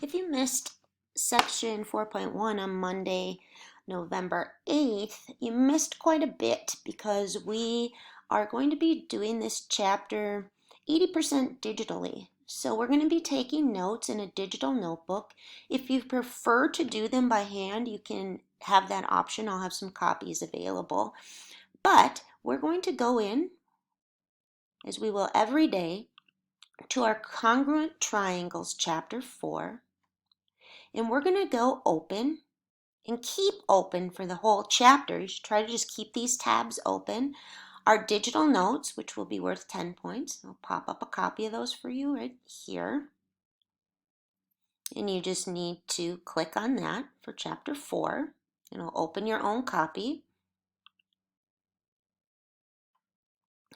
If you missed section 4.1 on Monday, November 8th, you missed quite a bit because we are going to be doing this chapter 80% digitally. So we're going to be taking notes in a digital notebook. If you prefer to do them by hand, you can have that option. I'll have some copies available. But we're going to go in, as we will every day, to our Congruent Triangles chapter 4. And we're going to go open and keep open for the whole chapter. You should try to just keep these tabs open. Our digital notes, which will be worth 10 points. I'll pop up a copy of those for you right here. And you just need to click on that for chapter 4. And it'll open your own copy.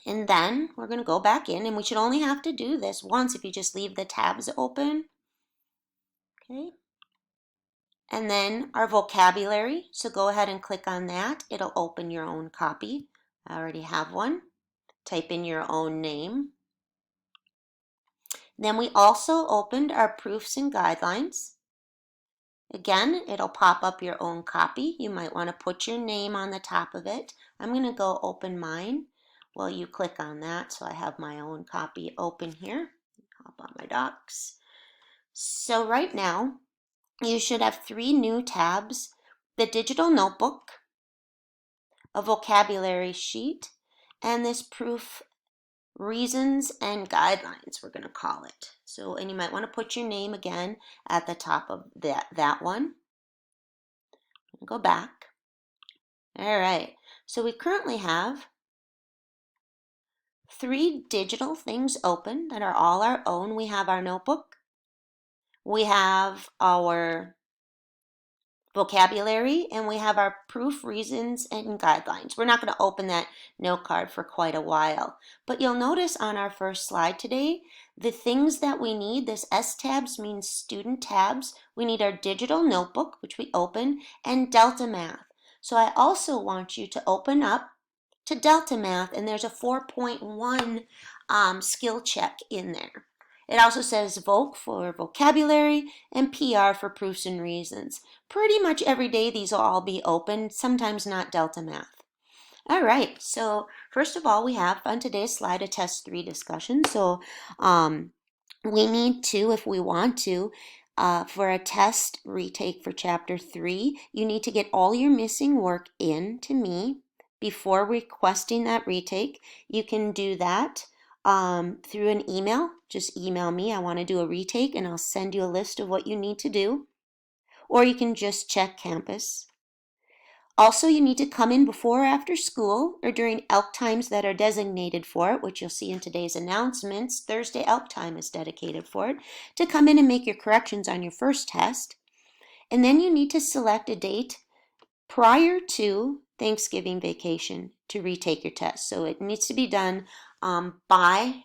And then we're going to go back in, and we should only have to do this once if you just leave the tabs open. Okay. And then our vocabulary, so go ahead and click on that. It'll open your own copy. I already have one. Type in your own name. Then we also opened our proofs and guidelines. Again, it'll pop up your own copy. You might want to put your name on the top of it. I'm going to go open mine while you click on that, so I have my own copy open here. Hop on my docs. So right now, you should have 3 new tabs: the digital notebook, a vocabulary sheet, and this proof reasons and guidelines, we're going to call it. So, and you might want to put your name again at the top of that one. Go back. All right. So we currently have 3 digital things open that are all our own. We have our notebook. We have our vocabulary, and we have our proof, reasons, and guidelines. We're not going to open that note card for quite a while, but you'll notice on our first slide today, the things that we need, this S tabs means student tabs. We need our digital notebook, which we open, and Delta Math. So I also want you to open up to Delta Math, and there's a 4.1 skill check in there. It also says Voc for vocabulary and PR for proofs and reasons. Pretty much every day these will all be open, sometimes not Delta Math. All right, so first of all, we have on today's slide a test 3 discussion. So we need to, if we want to, for a test retake for chapter 3, you need to get all your missing work in to me before requesting that retake. You can do that through an email. Just email me, I want to do a retake, and I'll send you a list of what you need to do. Or you can just check campus. Also, you need to come in before or after school or during ELK times that are designated for it, which you'll see in today's announcements. Thursday ELK time is dedicated for it, to come in and make your corrections on your first test. And then you need to select a date prior to Thanksgiving vacation to retake your test. So it needs to be done by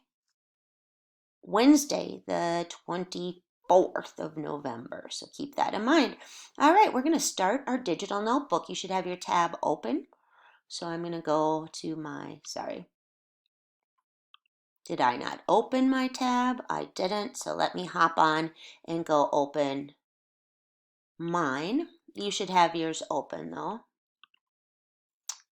Wednesday, the 24th of November. So keep that in mind. All right, we're going to start our digital notebook. You should have your tab open. So I'm going to go to my, did I not open my tab? I didn't. So let me hop on and go open mine. You should have yours open though.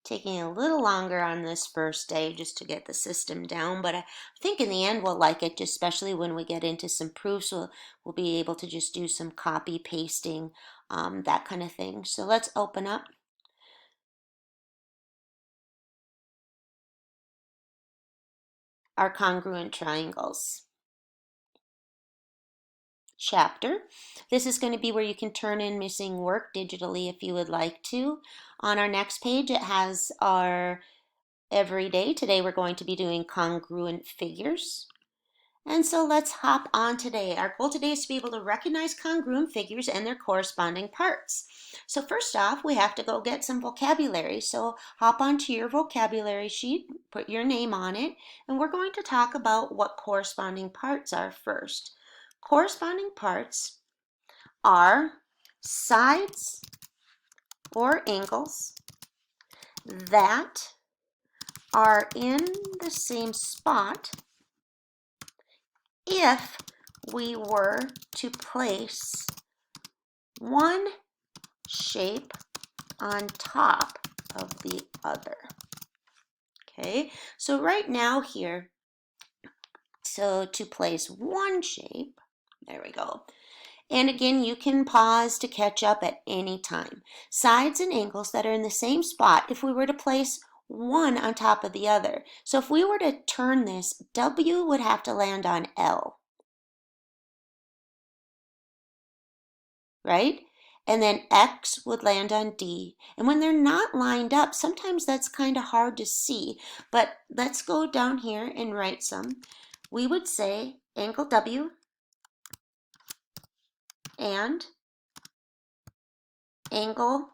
Taking a little longer on this first day just to get the system down, but I think in the end we'll like it, especially when we get into some proofs. We'll be able to just do some copy pasting, that kind of thing. So let's open up our Congruent Triangles chapter. This is going to be where you can turn in missing work digitally if you would like to. On our next page, it has our every day. Today we're going to be doing congruent figures. And so let's hop on today. Our goal today is to be able to recognize congruent figures and their corresponding parts. So first off, we have to go get some vocabulary. So hop onto your vocabulary sheet, put your name on it, and we're going to talk about what corresponding parts are first. Corresponding parts are sides or angles that are in the same spot if we were to place one shape on top of the other. Okay, so right now here, so to place one shape, there we go. And again, you can pause to catch up at any time. Sides and angles that are in the same spot, if we were to place one on top of the other. So if we were to turn this, W would have to land on L, right? And then X would land on D. And when they're not lined up, sometimes that's kind of hard to see. But let's go down here and write some. We would say angle W and angle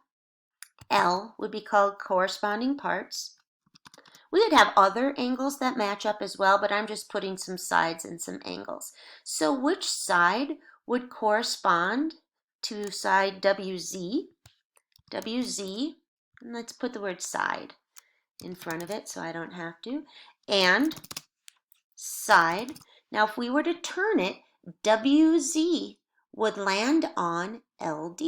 L would be called corresponding parts. We could have other angles that match up as well, but I'm just putting some sides and some angles. So which side would correspond to side WZ? WZ, and let's put the word side in front of it so I don't have to, and side. Now if we were to turn it, WZ would land on LD.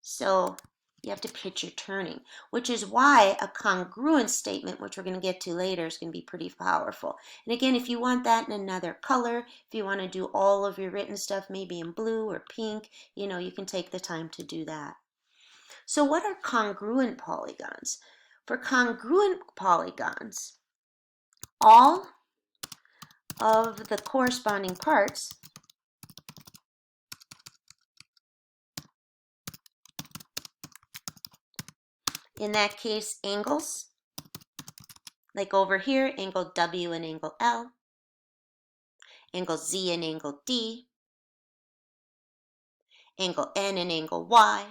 So you have to picture turning, which is why a congruent statement, which we're going to get to later, is going to be pretty powerful. And again, if you want that in another color, if you want to do all of your written stuff maybe in blue or pink, you know, you can take the time to do that. So what are congruent polygons? For congruent polygons, all of the corresponding parts in that case, angles, like over here, angle W and angle L, angle Z and angle D, angle N and angle Y,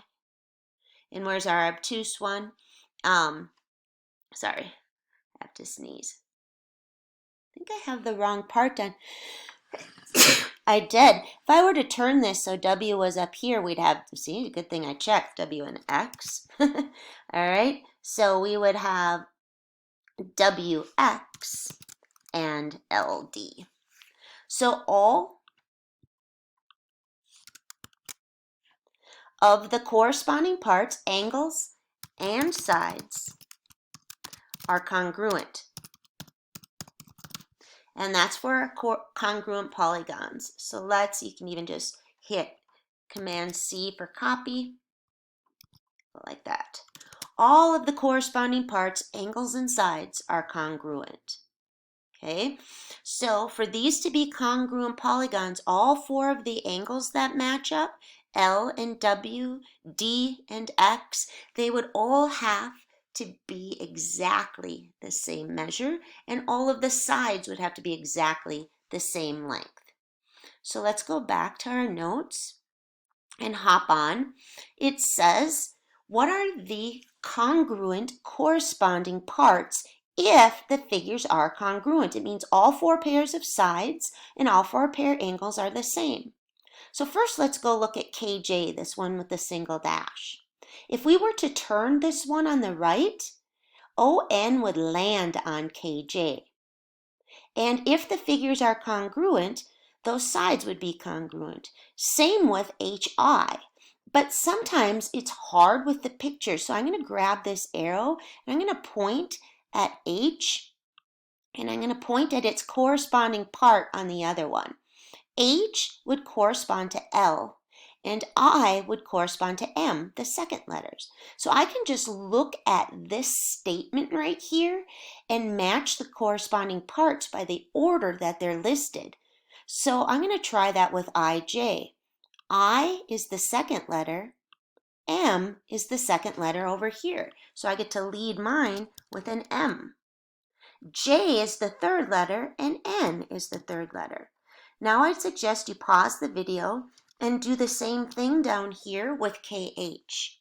and where's our obtuse one? Sorry, I have to sneeze. I think I have the wrong part done. I did. If I were to turn this so W was up here, we'd have, see, good thing I checked, W and X. All right, so we would have WX and LD. So all of the corresponding parts, angles and sides, are congruent. And that's for our congruent polygons. So you can even just hit Command C for copy, like that. All of the corresponding parts, angles and sides, are congruent. Okay, so for these to be congruent polygons, all four of the angles that match up, L and W, D and X, they would all have to be exactly the same measure, and all of the sides would have to be exactly the same length. So let's go back to our notes and hop on. It says, what are the congruent corresponding parts if the figures are congruent? It means all four pairs of sides and all four pair angles are the same. So first let's go look at KJ, this one with the single dash. If we were to turn this one on the right, ON would land on KJ. And if the figures are congruent, those sides would be congruent. Same with HI. But sometimes it's hard with the picture. So I'm going to grab this arrow and I'm going to point at H and I'm going to point at its corresponding part on the other one. H would correspond to L and I would correspond to M, the second letters. So I can just look at this statement right here and match the corresponding parts by the order that they're listed. So I'm going to try that with IJ. I is the second letter, M is the second letter over here. So I get to lead mine with an M. J is the third letter and N is the third letter. Now I suggest you pause the video and do the same thing down here with KH.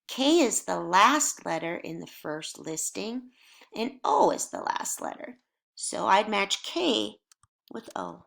K is the last letter in the first listing and O is the last letter. So I'd match K with O.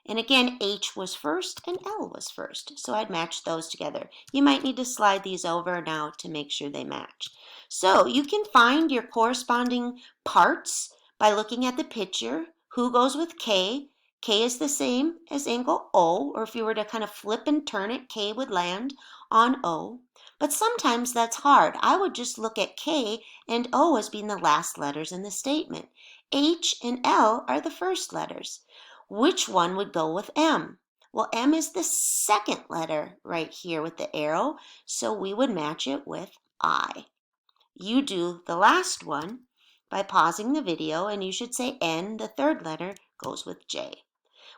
And again, H was first and L was first. So I'd match those together. You might need to slide these over now to make sure they match. So you can find your corresponding parts by looking at the picture. Who goes with K? K is the same as angle O, or if you were to kind of flip and turn it, K would land on O. But sometimes that's hard. I would just look at K and O as being the last letters in the statement. H and L are the first letters. Which one would go with M? Well, M is the second letter right here with the arrow, so we would match it with I. You do the last one by pausing the video, and you should say N, the third letter, goes with J.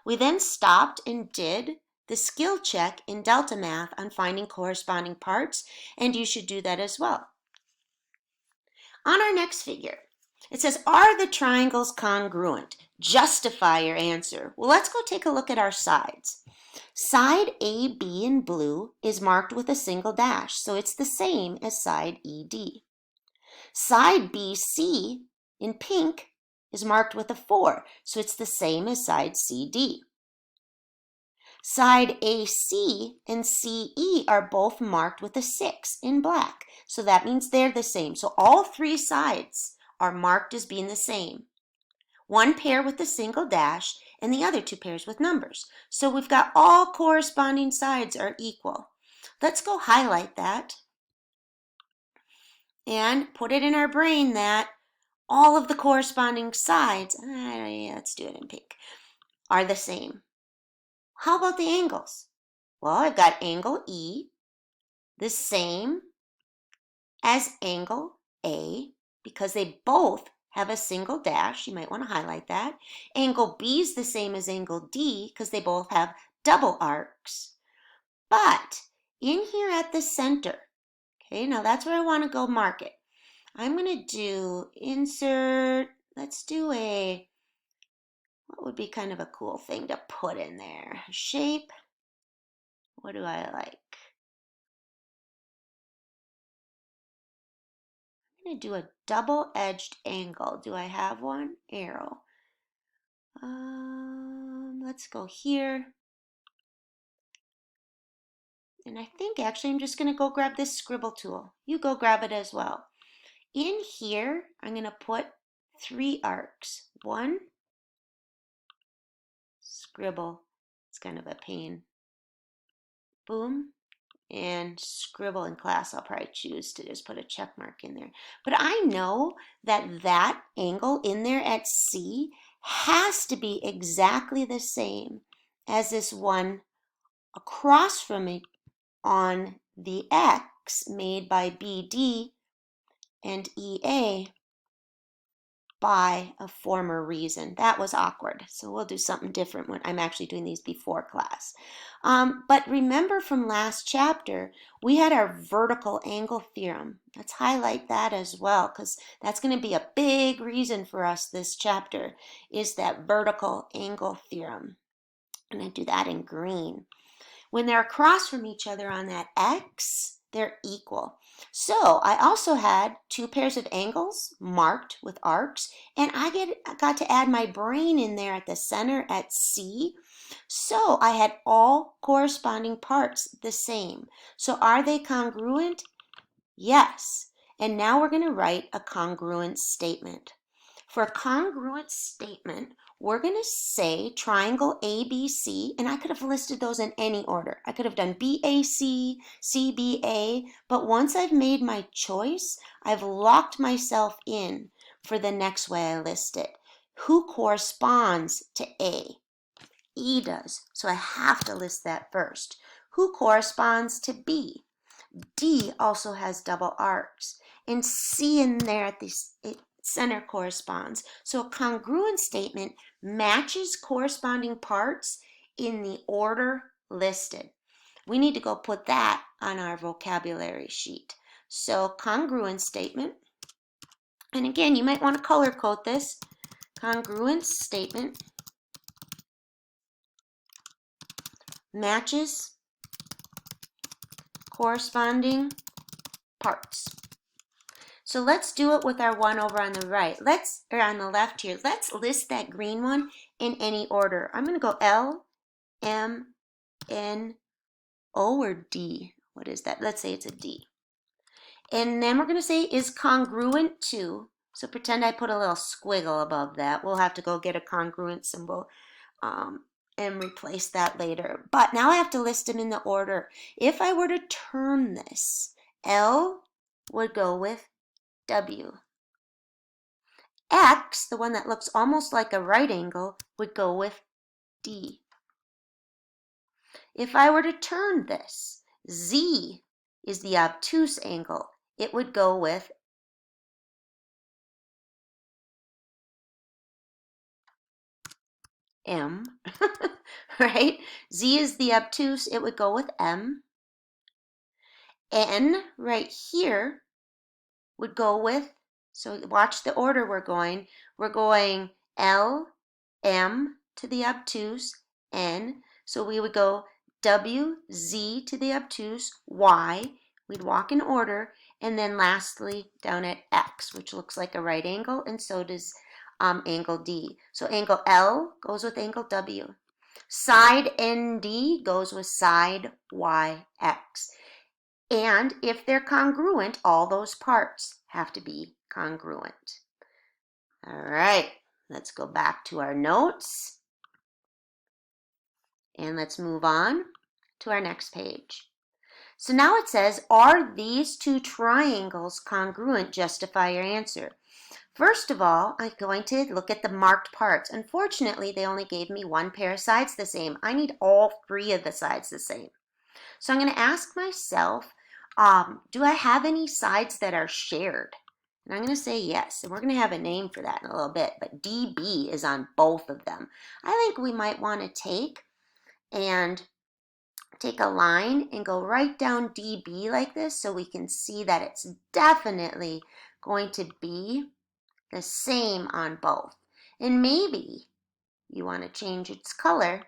We then stopped and did the skill check in Delta Math on finding corresponding parts, and you should do that as well. On our next figure, it says, are the triangles congruent? Justify your answer. Well, let's go take a look at our sides. Side AB in blue is marked with a single dash, so it's the same as side ED. Side BC in pink is marked with a 4, so it's the same as side CD. Side AC and CE are both marked with a 6 in black, so that means they're the same. So all three sides are marked as being the same. One pair with a single dash and the other two pairs with numbers. So we've got all corresponding sides are equal. Let's go highlight that and put it in our brain that all of the corresponding sides, let's do it in pink, are the same. How about the angles? Well, I've got angle E, the same as angle A, because they both have a single dash. You might want to highlight that. Angle B is the same as angle D, because they both have double arcs. But in here at the center, okay, now that's where I want to go mark it. I'm going to do insert, let's do a, what would be kind of a cool thing to put in there? Shape. What do I like? I'm going to do a double-edged angle. Do I have one? Arrow. Let's go here. And I think actually I'm just going to go grab this scribble tool. You go grab it as well. In here, I'm going to put 3 arcs. 1, scribble. It's kind of a pain. Boom. And scribble in class, I'll probably choose to just put a check mark in there. But I know that that angle in there at C has to be exactly the same as this one across from it on the X made by BD and EA by a former reason. That was awkward. So we'll do something different when I'm actually doing these before class. But remember from last chapter, we had our vertical angle theorem. Let's highlight that as well, because that's going to be a big reason for us this chapter, is that vertical angle theorem. I'm going to do that in green. When they're across from each other on that X, they're equal. So I also had 2 pairs of angles marked with arcs, and I got to add my brain in there at the center at C. So I had all corresponding parts the same. So are they congruent? Yes. And now we're going to write a congruent statement. For a congruent statement, we're going to say triangle ABC, and I could have listed those in any order. I could have done BAC, CBA, but once I've made my choice, I've locked myself in for the next way I list it. Who corresponds to A? E does, so I have to list that first. Who corresponds to B? D also has double arcs, and C in there at the center corresponds. So a congruent statement matches corresponding parts in the order listed. We need to go put that on our vocabulary sheet. So congruent statement, and again, you might want to color code this. Congruent statement matches corresponding parts. So let's do it with our one over on the right. Or on the left here. Let's list that green one in any order. I'm going to go L, M, N, O, or D. What is that? Let's say it's a D. And then we're going to say is congruent to. So pretend I put a little squiggle above that. We'll have to go get a congruent symbol. and replace that later. But now I have to list them in the order. If I were to turn this, L would go with W. X, the one that looks almost like a right angle, would go with D. If I were to turn this, Z is the obtuse angle. It would go with M, right? Z is the obtuse, it would go with M. N right here would go with, so watch the order we're going. We're going L, M to the obtuse, N. So we would go W, Z to the obtuse, Y. We'd walk in order. And then lastly, down at X, which looks like a right angle, and so does angle D. So angle L goes with angle W. Side ND goes with side YX. And if they're congruent, all those parts have to be congruent. All right, let's go back to our notes. And let's move on to our next page. So now it says, are these two triangles congruent? Justify your answer. First of all, I'm going to look at the marked parts. Unfortunately, they only gave me one pair of sides the same. I need all three of the sides the same. So I'm going to ask myself, do I have any sides that are shared? And I'm going to say yes, and we're going to have a name for that in a little bit, but DB is on both of them. I think we might want to take a line and go right down DB like this so we can see that it's definitely going to be the same on both. And maybe you want to change its color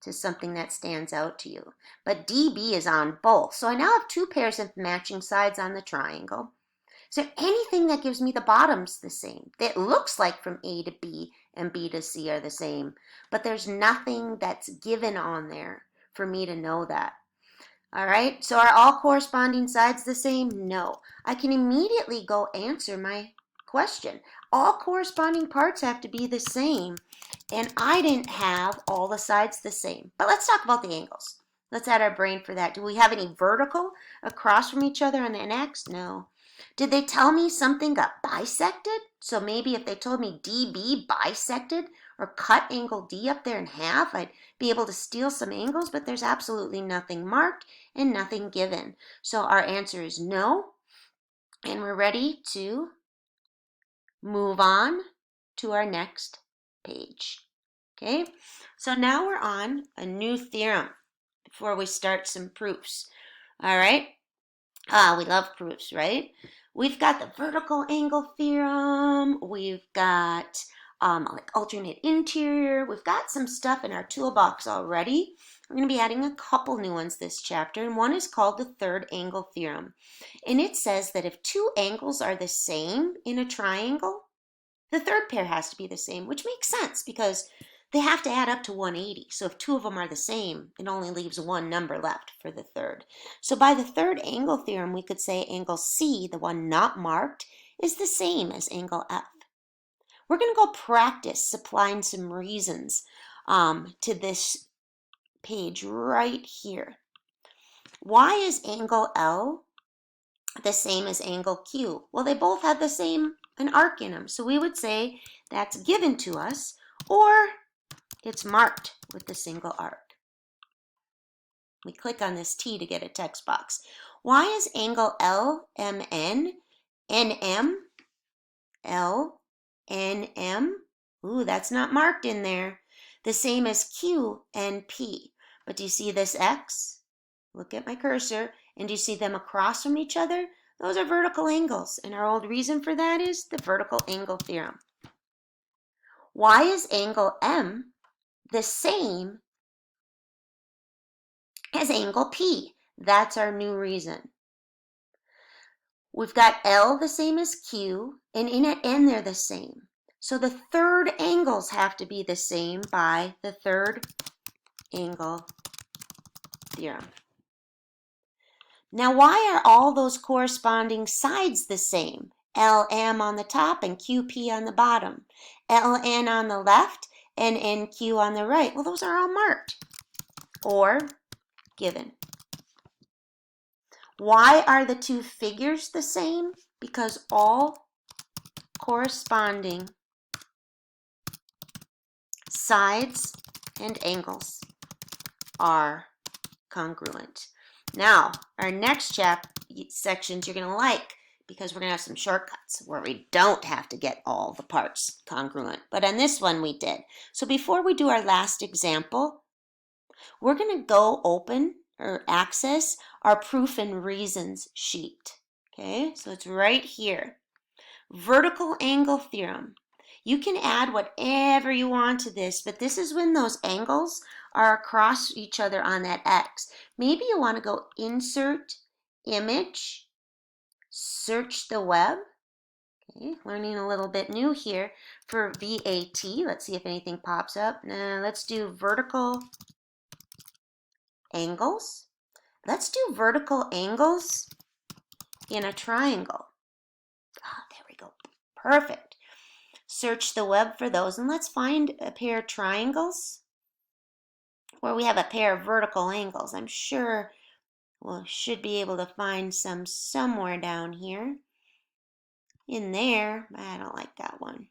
to something that stands out to you. But DB is on both. So I now have two pairs of matching sides on the triangle. Is there anything that gives me the bottoms the same? It looks like from A to B and B to C are the same, but there's nothing that's given on there for me to know that. All right, so are all corresponding sides the same? No. I can immediately go answer my question. All corresponding parts have to be the same, and I didn't have all the sides the same. But let's talk about the angles. Let's add our brain for that. Do we have any vertical across from each other on an X? No. Did they tell me something got bisected? So maybe if they told me DB bisected or cut angle D up there in half, I'd be able to steal some angles, but there's absolutely nothing marked and nothing given. So our answer is no, and we're ready to move on to our next page. Okay, so now we're on a new theorem before we start some proofs. All right, we love proofs, right? We've got the vertical angle theorem. We've got like alternate interior. We've got some stuff in our toolbox already. We're going to be adding a couple new ones this chapter, and one is called the third angle theorem. And it says that if two angles are the same in a triangle, the third pair has to be the same, which makes sense because they have to add up to 180. So if two of them are the same, it only leaves one number left for the third. So by the third angle theorem, we could say angle C, the one not marked, is the same as angle F. We're going to go practice supplying some reasons to this page right here. Why is angle L the same as angle Q? Well, they both have the same an arc in them. So we would say that's given to us, or it's marked with the single arc. We click on this T to get a text box. Why is angle LMN, NM, LNM? Ooh, that's not marked in there. The same as Q and P. But do you see this X? Look at my cursor. And do you see them across from each other? Those are vertical angles. And our old reason for that is the vertical angle theorem. Why is angle M the same as angle P? That's our new reason. We've got L the same as Q, and in at N they're the same. So the third angles have to be the same by the third angle theorem. Now, why are all those corresponding sides the same? LM on the top and QP on the bottom. LN on the left and NQ on the right. Well, those are all marked or given. Why are the two figures the same? Because all corresponding sides and angles are congruent. Now, our next sections you're going to like, because we're going to have some shortcuts where we don't have to get all the parts congruent. But on this one we did. So before we do our last example, we're going to go open or access our proof and reasons sheet. Okay, so it's right here. Vertical angle theorem. You can add whatever you want to this, but this is when those angles are across each other on that X. Maybe you want to go insert image, search the web. Okay, learning a little bit new here for VAT. Let's see if anything pops up. Let's do vertical angles. Let's do vertical angles in a triangle. Oh, there we go. Perfect. Search the web for those, and let's find a pair of triangles where we have a pair of vertical angles. I'm sure we should be able to find some somewhere down here. In there, I don't like that one.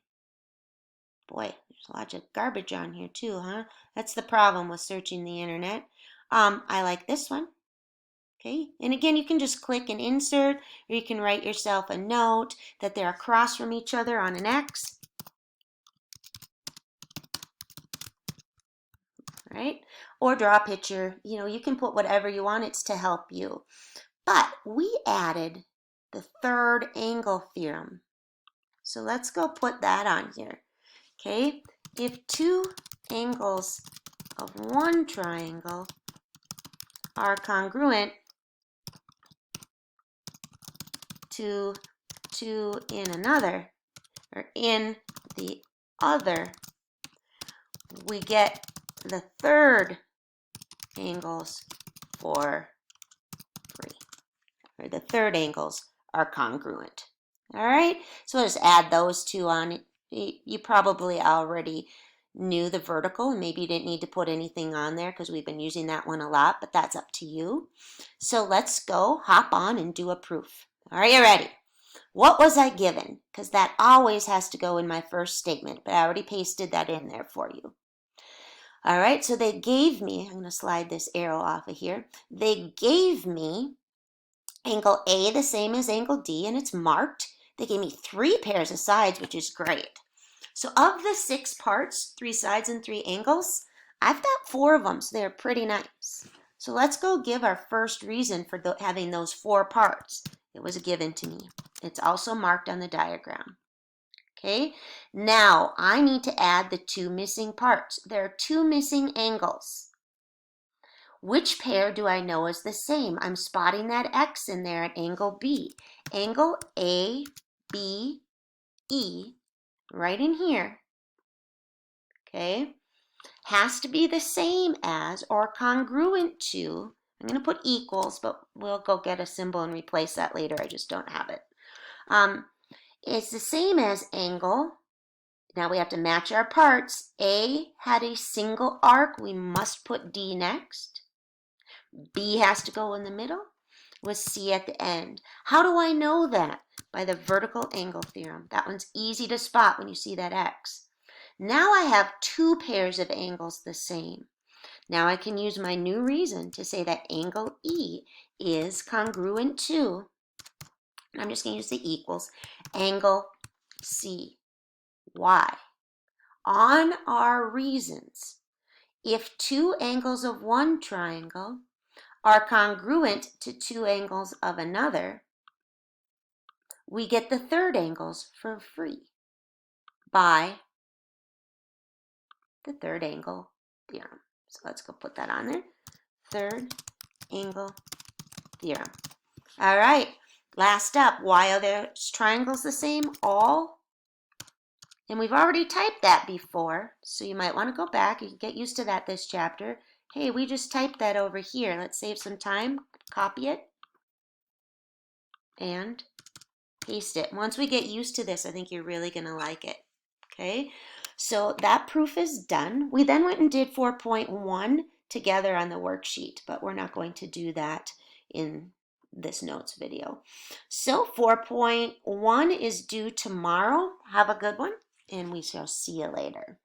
Boy, there's lots of garbage on here too, huh? That's the problem with searching the internet. I like this one. Okay, and again, you can just click and insert, or you can write yourself a note that they're across from each other on an X. Right? Or draw a picture. You know, you can put whatever you want. It's to help you. But we added the third angle theorem. So let's go put that on here. Okay? If two angles of one triangle are congruent to two in another, or in the other, we get the third angles for free, or the third angles are congruent. All right, so we'll just add those two on. You probably already knew the vertical, and maybe you didn't need to put anything on there because we've been using that one a lot, but that's up to you. So let's go hop on and do a proof. Are you ready? What was I given? Because that always has to go in my first statement, but I already pasted that in there for you. All right, so they gave me, I'm going to slide this arrow off of here. They gave me angle A the same as angle D, and it's marked. They gave me 3 pairs of sides, which is great. So of the 6 parts, 3 sides and 3 angles, I've got 4 of them, so they're pretty nice. So let's go give our first reason for having those 4 parts. It was given to me. It's also marked on the diagram. Okay, now I need to add the 2 missing parts. There are 2 missing angles. Which pair do I know is the same? I'm spotting that X in there at angle B. Angle A, B, E, right in here, okay, has to be the same as or congruent to, I'm going to put equals, but we'll go get a symbol and replace that later. I just don't have it. It's the same as angle. Now we have to match our parts. A had a single arc. We must put D next. B has to go in the middle with C at the end. How do I know that? By the vertical angle theorem. That one's easy to spot when you see that X. Now I have 2 pairs of angles the same. Now I can use my new reason to say that angle E is congruent to, I'm just going to use the equals, angle C. Why? On our reasons, if 2 angles of one triangle are congruent to 2 angles of another, we get the third angles for free by the third angle theorem. So let's go put that on there. Third angle theorem. All right, last up, why are those triangles the same? All. And we've already typed that before, so you might want to go back. You can get used to that this chapter. Hey, we just typed that over here. Let's save some time, copy it, and paste it. Once we get used to this, I think you're really going to like it. Okay, So that proof is done. We then went and did 4.1 together on the worksheet, but we're not going to do that in this notes video. So 4.1 is due tomorrow. Have a good one, and we shall see you later.